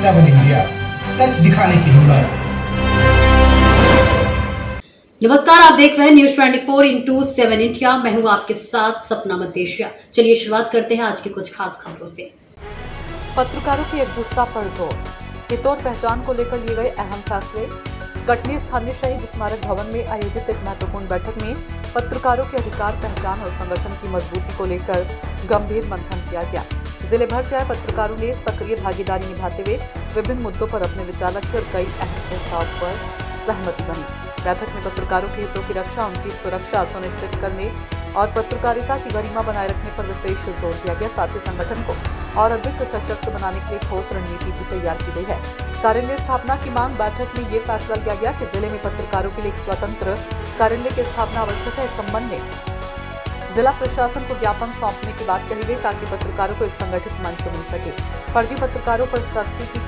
7 India, सच दिखाने की हिम्मत। नमस्कार, आप देख रहे हैं न्यूज 24/7 इंडिया। मैं हूं आपके साथ सपना मदेशिया। चलिए शुरुआत करते हैं आज की कुछ खास खबरों से। पत्रकारों की एकजुटता पर जोर। हितों और पहचान को लेकर लिए गए अहम फैसले। कटनी स्थानीय शहीद स्मारक भवन में आयोजित एक महत्वपूर्ण बैठक में पत्रकारों के अधिकार, पहचान और संगठन की मजबूती को लेकर गंभीर मंथन किया गया। जिले भर से आए पत्रकारों ने सक्रिय भागीदारी निभाते हुए विभिन्न मुद्दों पर अपने विचार रखे और कई अहम प्रस्ताव पर सहमति बनी। बैठक में पत्रकारों के हितों की रक्षा, उनकी सुरक्षा सुनिश्चित करने और पत्रकारिता की गरिमा बनाए रखने पर विशेष जोर दिया गया। साथ ही संगठन को और अधिक सशक्त बनाने के लिए ठोस रणनीति भी तैयार की गई है। कार्यालय स्थापना की मांग। बैठक में ये फैसला लिया गया कि जिले में पत्रकारों के लिए एक स्वतंत्र कार्यालय की स्थापना आवश्यक है। इस संबंध में जिला प्रशासन को ज्ञापन सौंपने की बात कही गई ताकि पत्रकारों को एक संगठित मंच मिल सके। फर्जी पत्रकारों पर सख्ती की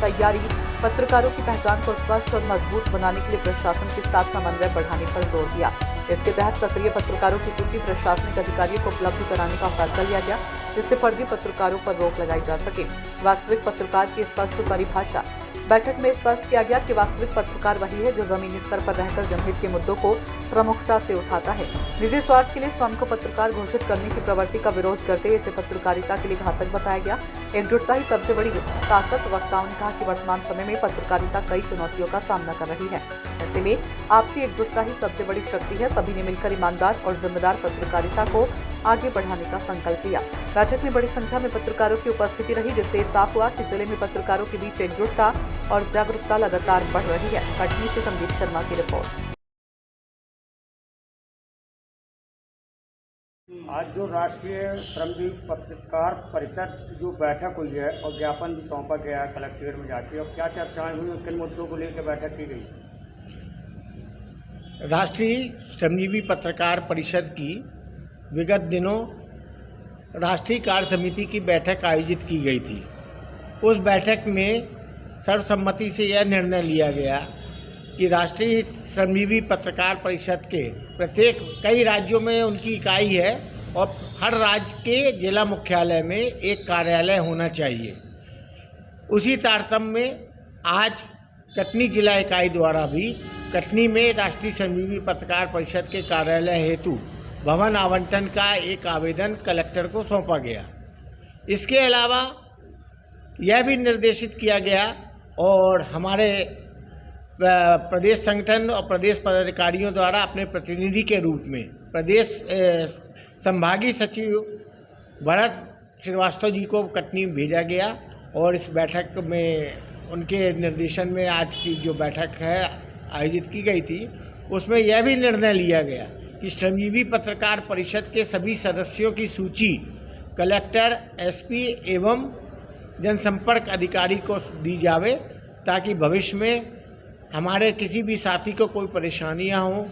तैयारी। पत्रकारों की पहचान को स्पष्ट और मजबूत बनाने के लिए प्रशासन के साथ समन्वय बढ़ाने पर जोर दिया। इसके तहत सक्रिय पत्रकारों की सूची प्रशासनिक अधिकारियों को उपलब्ध कराने का फैसला लिया गया, जिससे फर्जी पत्रकारों पर रोक लगाई जा सके। वास्तविक पत्रकार की स्पष्ट परिभाषा। बैठक में स्पष्ट किया गया कि वास्तविक पत्रकार वही है जो जमीनी स्तर पर रहकर जनहित के मुद्दों को प्रमुखता से उठाता है। निजी स्वार्थ के लिए स्वयं को पत्रकार घोषित करने की प्रवृत्ति का विरोध करते हुए इसे पत्रकारिता के लिए घातक बताया गया। एकजुटता ही सबसे बड़ी ताकत। वक्ताओं ने कहा कि वर्तमान समय में पत्रकारिता कई चुनौतियों का सामना कर रही है। ऐसे में आपसी एकजुटता ही सबसे बड़ी शक्ति है। सभी ने मिलकर ईमानदार और जिम्मेदार पत्रकारिता को आगे बढ़ाने का संकल्प लिया। बैठक में बड़ी संख्या में पत्रकारों की उपस्थिति रही, जिससे साफ हुआ कि जिले में पत्रकारों के बीच एकजुटता और जागरूकता लगातार बढ़ रही है। कटनी से संदीप शर्मा की रिपोर्ट। आज जो राष्ट्रीय श्रमजीवी पत्रकार परिषद की जो बैठक हुई है और ज्ञापन भी सौंपा गया है कलेक्ट्रेट में जाके, और क्या चर्चाएं हुई और किन मुद्दों को लेकर बैठक की गई? राष्ट्रीय श्रमजीवी पत्रकार परिषद की विगत दिनों राष्ट्रीय कार्य समिति की बैठक आयोजित की गई थी। उस बैठक में सर्वसम्मति से यह निर्णय लिया गया कि राष्ट्रीय श्रमजीवी पत्रकार परिषद के प्रत्येक कई राज्यों में उनकी इकाई है और हर राज्य के जिला मुख्यालय में एक कार्यालय होना चाहिए। उसी तारतम्य में आज कटनी जिला इकाई द्वारा भी कटनी में राष्ट्रीय श्रमजीवी पत्रकार परिषद के कार्यालय हेतु भवन आवंटन का एक आवेदन कलेक्टर को सौंपा गया। इसके अलावा यह भी निर्देशित किया गया और हमारे प्रदेश संगठन और प्रदेश पदाधिकारियों द्वारा अपने प्रतिनिधि के रूप में प्रदेश संभागीय सचिव भरत श्रीवास्तव जी को कटनी भेजा गया और इस बैठक में उनके निर्देशन में आज की जो बैठक है आयोजित की गई थी, उसमें यह भी निर्णय लिया गया कि श्रमजीवी पत्रकार परिषद के सभी सदस्यों की सूची कलेक्टर, एसपी एवं जनसंपर्क अधिकारी को दी जावे ताकि भविष्य में हमारे किसी भी साथी को कोई परेशानियां हों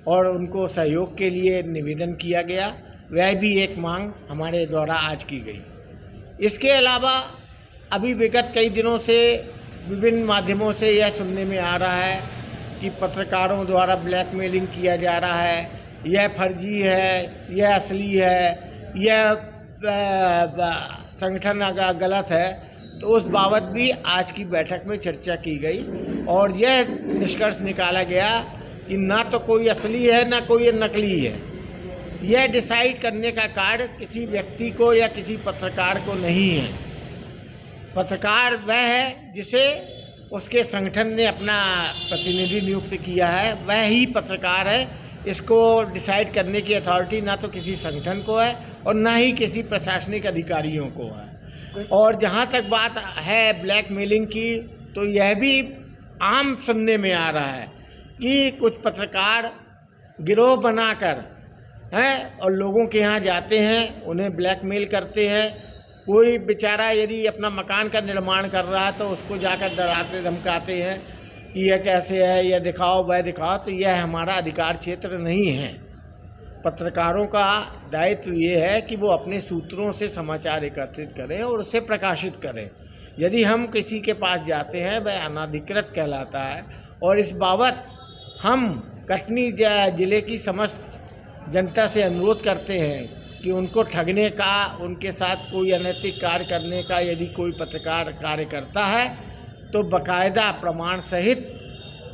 और उनको सहयोग के लिए निवेदन किया गया। वह भी एक मांग हमारे द्वारा आज की गई। इसके अलावा अभी विगत कई दिनों से विभिन्न माध्यमों से यह सुनने में आ रहा है कि पत्रकारों द्वारा ब्लैकमेलिंग किया जा रहा है, यह फर्जी है, यह असली है, यह संगठन गलत है। तो उस बाबत भी आज की बैठक में चर्चा की गई और यह निष्कर्ष निकाला गया कि ना तो कोई असली है ना कोई नकली है। यह डिसाइड करने का कार्य किसी व्यक्ति को या किसी पत्रकार को नहीं है। पत्रकार वह है जिसे उसके संगठन ने अपना प्रतिनिधि नियुक्त किया है, वह ही पत्रकार है। इसको डिसाइड करने की अथॉरिटी ना तो किसी संगठन को है और ना ही किसी प्रशासनिक अधिकारियों को है। और जहाँ तक बात है ब्लैकमेलिंग की, तो यह भी आम सुनने में आ रहा है कि कुछ पत्रकार गिरोह बनाकर हैं और लोगों के यहाँ जाते हैं, उन्हें ब्लैकमेल करते हैं। कोई बेचारा यदि अपना मकान का निर्माण कर रहा है तो उसको जाकर डराते धमकाते हैं कि यह कैसे है, यह दिखाओ वह दिखाओ। तो यह हमारा अधिकार क्षेत्र नहीं है। पत्रकारों का दायित्व ये है कि वो अपने सूत्रों से समाचार एकत्रित करें और उसे प्रकाशित करें। यदि हम किसी के पास जाते हैं वह अनाधिकृत कहलाता है और इस बाबत हम कटनी जिले की समस्त जनता से अनुरोध करते हैं कि उनको ठगने का, उनके साथ कोई अनैतिक कार्य करने का यदि कोई पत्रकार कार्य करता है तो बाकायदा प्रमाण सहित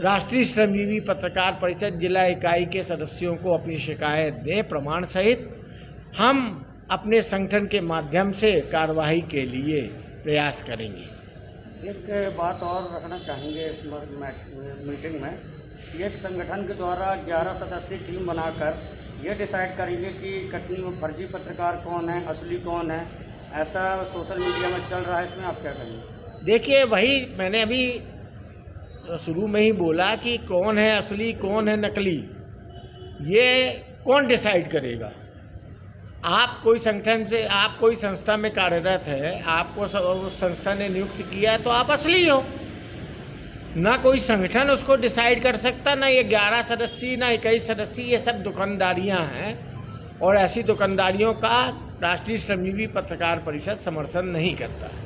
राष्ट्रीय श्रमजीवी पत्रकार परिषद जिला इकाई के सदस्यों को अपनी शिकायत दें प्रमाण सहित। हम अपने संगठन के माध्यम से कार्रवाई के लिए प्रयास करेंगे। एक बात और रखना चाहेंगे इस मीटिंग में, एक संगठन के द्वारा 11 सदस्यीय टीम बनाकर ये डिसाइड करेंगे कि कटनी में फर्जी पत्रकार कौन है, असली कौन है, ऐसा सोशल मीडिया में चल रहा है, इसमें आप क्या कहेंगे? देखिए, वही मैंने अभी शुरू में ही बोला कि कौन है असली कौन है नकली, ये कौन डिसाइड करेगा? आप कोई संगठन से, आप कोई संस्था में कार्यरत है, आपको उस संस्था ने नियुक्त किया है तो आप असली हो। ना कोई संगठन उसको डिसाइड कर सकता, ना ये 11 सदस्यीय ना 21 सदस्यीय, ये सब दुकानदारियां हैं और ऐसी दुकानदारियों का राष्ट्रीय श्रमजीवी पत्रकार परिषद समर्थन नहीं करता है।